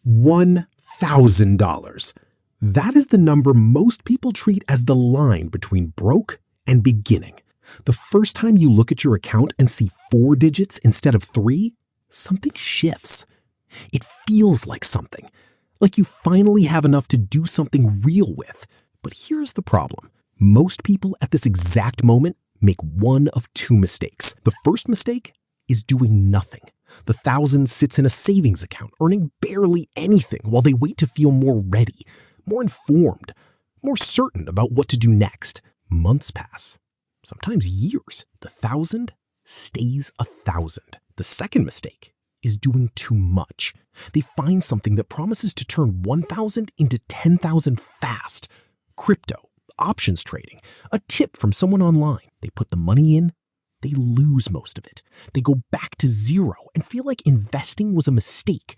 $1,000. That is the number most people treat as the line between broke and beginning. The first time you look at your account and see 4 digits instead of 3, something shifts. It feels like something, like you finally have enough to do something real with. But here's the problem. Most people at this exact moment make one of 2 mistakes. The first mistake is doing nothing. The 1,000 sits in a savings account, earning barely anything while they wait to feel more ready, more informed, more certain about what to do next. Months pass, sometimes years. The 1,000 stays 1,000. The second mistake is doing too much. They find something that promises to turn 1,000 into 10,000 fast. Crypto, options trading, a tip from someone online. They put the money in, they lose most of it. They go back to zero and feel like investing was a mistake,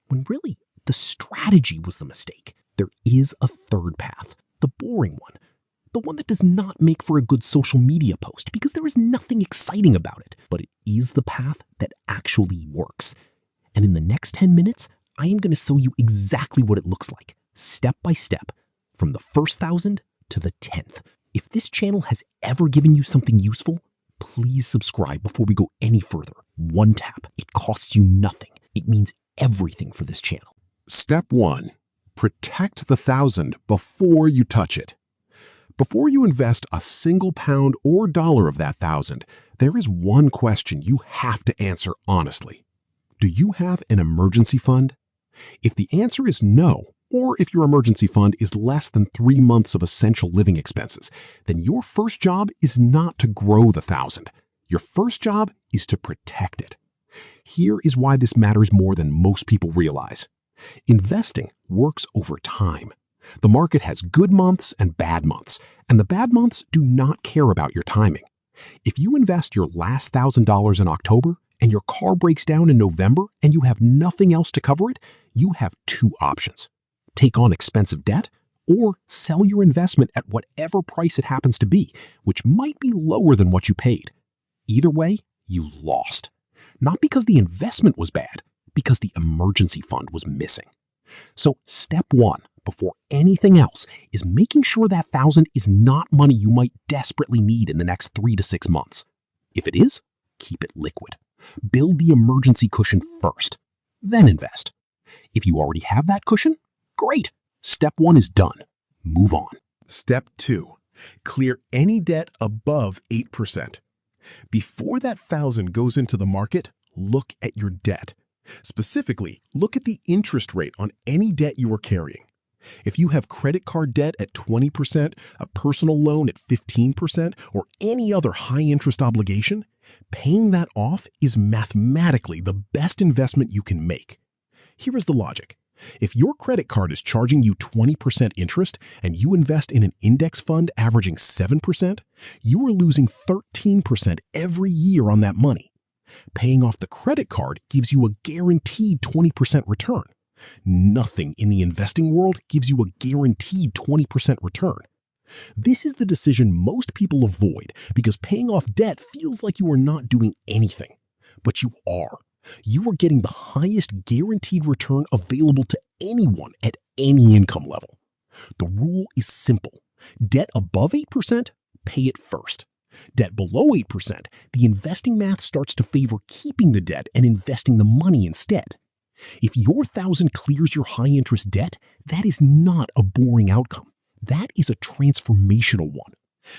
when really the strategy was the mistake. There is a third path, the boring one, the one that does not make for a good social media post because there is nothing exciting about it, but it is the path that actually works. And in the next 10 minutes, I am going to show you exactly what it looks like, step by step, from the first 1,000 to the 10th. If this channel has ever given you something useful, please subscribe before we go any further. One tap. It costs you nothing. It means everything for this channel. Step 1. Protect the 1,000 before you touch it. Before you invest a single pound or dollar of that 1,000, there is one question you have to answer honestly. Do you have an emergency fund? If the answer is no, or if your emergency fund is less than 3 months of essential living expenses, then your first job is not to grow the 1,000. Your first job is to protect it. Here is why this matters more than most people realize. Investing works over time. The market has good months and bad months, and the bad months do not care about your timing. If you invest your last $1,000 in October and your car breaks down in November and you have nothing else to cover it, you have 2 options. Take on expensive debt, or sell your investment at whatever price it happens to be, which might be lower than what you paid. Either way, you lost. Not because the investment was bad, because the emergency fund was missing. So step 1, before anything else, is making sure that 1,000 is not money you might desperately need in the next 3 to 6 months. If it is, keep it liquid. Build the emergency cushion first, then invest. If you already have that cushion, great. Step 1 is done. Move on. Step 2. Clear any debt above 8%. Before that 1,000 goes into the market, look at your debt. Specifically, look at the interest rate on any debt you are carrying. If you have credit card debt at 20%, a personal loan at 15%, or any other high-interest obligation, paying that off is mathematically the best investment you can make. Here is the logic. If your credit card is charging you 20% interest and you invest in an index fund averaging 7%, you are losing 13% every year on that money. Paying off the credit card gives you a guaranteed 20% return. Nothing in the investing world gives you a guaranteed 20% return. This is the decision most people avoid because paying off debt feels like you are not doing anything. But you are. You are getting the highest guaranteed return available to anyone at any income level. The rule is simple. Debt above 8%, pay it first. Debt below 8%, the investing math starts to favor keeping the debt and investing the money instead. If your 1,000 clears your high-interest debt, that is not a boring outcome. That is a transformational one.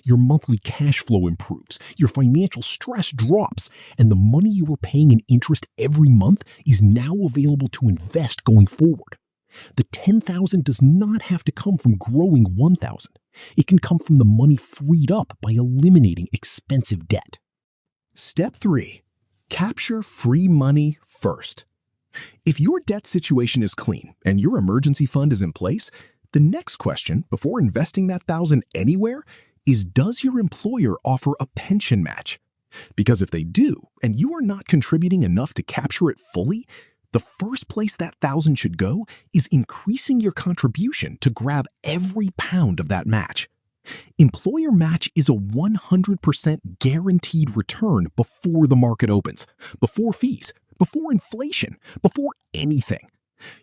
Your monthly cash flow improves, your financial stress drops, and the money you are paying in interest every month is now available to invest going forward. The 10,000 does not have to come from growing 1,000. It can come from the money freed up by eliminating expensive debt. Step 3. Capture free money first. If your debt situation is clean and your emergency fund is in place, the next question before investing that 1,000 anywhere is, does your employer offer a pension match? Because if they do, and you are not contributing enough to capture it fully, the first place that 1,000 should go is increasing your contribution to grab every pound of that match. Employer match is a 100% guaranteed return before the market opens, before fees, before inflation, before anything.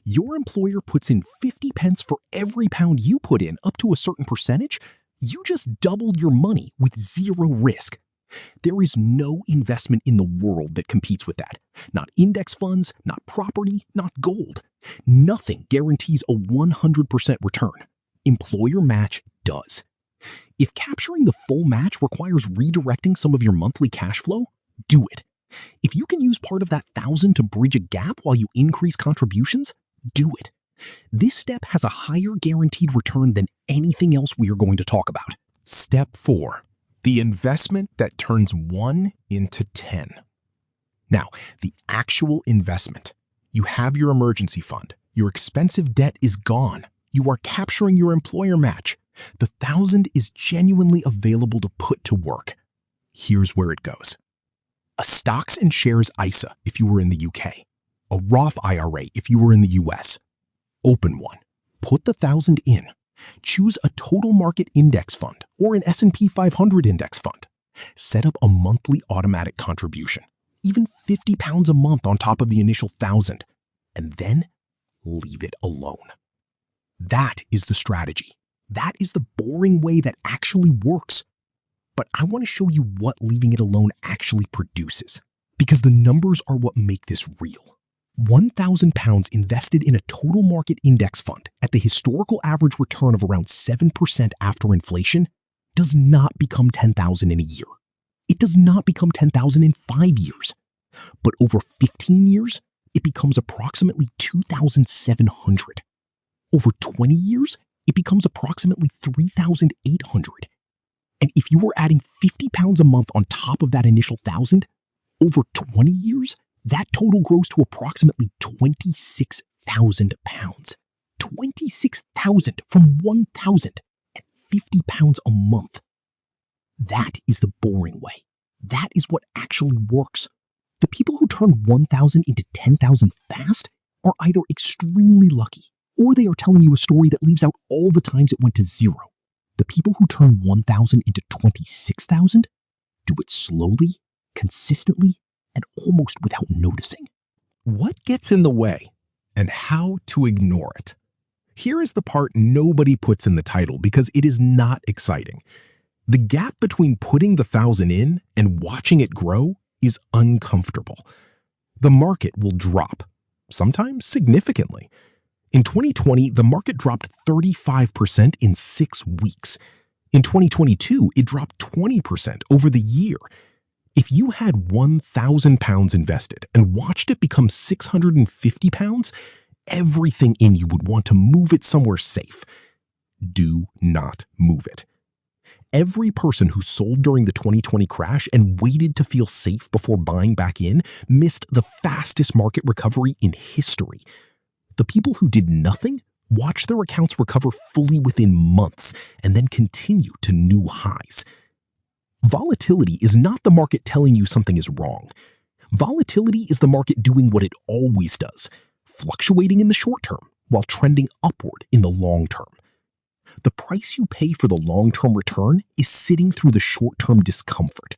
Your employer puts in 50 pence for every pound you put in up to a certain percentage. You just doubled your money with zero risk. There is no investment in the world that competes with that. Not index funds, not property, not gold. Nothing guarantees a 100% return. Employer Match does. If capturing the full match requires redirecting some of your monthly cash flow, do it. If you can use part of that $1,000 to bridge a gap while you increase contributions, do it. This step has a higher guaranteed return than anything else we are going to talk about. Step 4. The investment that turns 1 into 10. Now, the actual investment. You have your emergency fund. Your expensive debt is gone. You are capturing your employer match. The $1,000 is genuinely available to put to work. Here's where it goes. A stocks and shares ISA if you were in the UK. A Roth IRA if you were in the US. Open one. Put the $1,000 in. Choose a total market index fund or an S&P 500 index fund. Set up a monthly automatic contribution, even £50 a month on top of the initial $1,000, and then leave it alone. That is the strategy. That is the boring way that actually works. But I want to show you what leaving it alone actually produces, because the numbers are what make this real. £1,000 invested in a total market index fund at the historical average return of around 7% after inflation does not become $10,000 in a year. It does not become $10,000 in 5 years. But over 15 years, it becomes approximately $2,700. Over 20 years, it becomes approximately $3,800. And if you were adding £50 a month on top of that initial $1,000, over 20 years, that total grows to approximately £26,000. £26,000 from £1,000 at £50 a month. That is the boring way. That is what actually works. The people who turn 1,000 into 10,000 fast are either extremely lucky, or they are telling you a story that leaves out all the times it went to zero. The people who turn 1,000 into 26,000 do it slowly, consistently, and almost without noticing. What gets in the way and how to ignore it? Here is the part nobody puts in the title because it is not exciting. The gap between putting the 1,000 in and watching it grow is uncomfortable. The market will drop, sometimes significantly. In 2020, the market dropped 35% in 6 weeks. In 2022, it dropped 20% over the year. If you had £1,000 invested and watched it become £650, everything in you would want to move it somewhere safe. Do not move it. Every person who sold during the 2020 crash and waited to feel safe before buying back in missed the fastest market recovery in history. The people who did nothing watched their accounts recover fully within months and then continue to new highs. Volatility is not the market telling you something is wrong. Volatility is the market doing what it always does, fluctuating in the short term while trending upward in the long term. The price you pay for the long-term return is sitting through the short-term discomfort.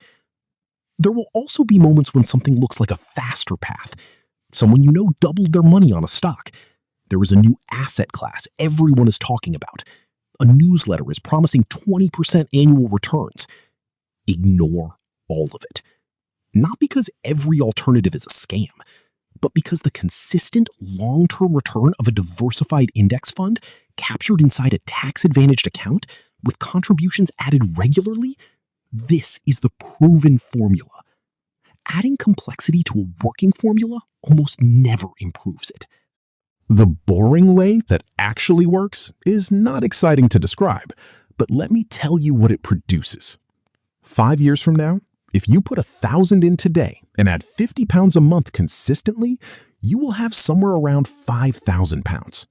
There will also be moments when something looks like a faster path. Someone you know doubled their money on a stock. There is a new asset class everyone is talking about. A newsletter is promising 20% annual returns. Ignore all of it. Not because every alternative is a scam, but because the consistent long-term return of a diversified index fund captured inside a tax-advantaged account with contributions added regularly, this is the proven formula. Adding complexity to a working formula almost never improves it. The boring way that actually works is not exciting to describe, but let me tell you what it produces. 5 years from now, if you put 1,000 in today and add £50 a month consistently, you will have somewhere around £5,000.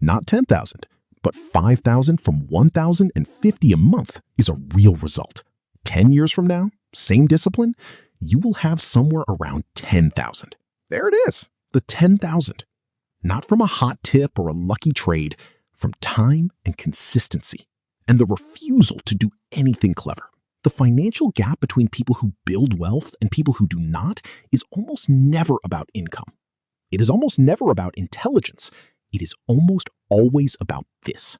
Not 10,000, but 5,000 from 1,050 a month is a real result. 10 years from now, same discipline, you will have somewhere around 10,000. There it is, the 10,000. Not from a hot tip or a lucky trade, from time and consistency, and the refusal to do anything clever. The financial gap between people who build wealth and people who do not is almost never about income. It is almost never about intelligence. It is almost always about this.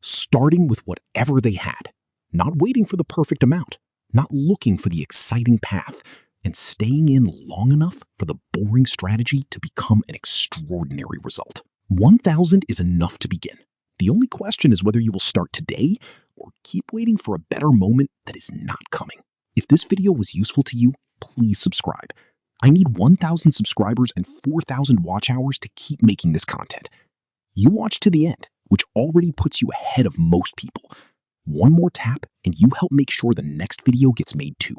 Starting with whatever they had, not waiting for the perfect amount, not looking for the exciting path, and staying in long enough for the boring strategy to become an extraordinary result. 1,000 is enough to begin. The only question is whether you will start today or keep waiting for a better moment that is not coming. If this video was useful to you, please subscribe. I need 1,000 subscribers and 4,000 watch hours to keep making this content. You watch to the end, which already puts you ahead of most people. One more tap and you help make sure the next video gets made too.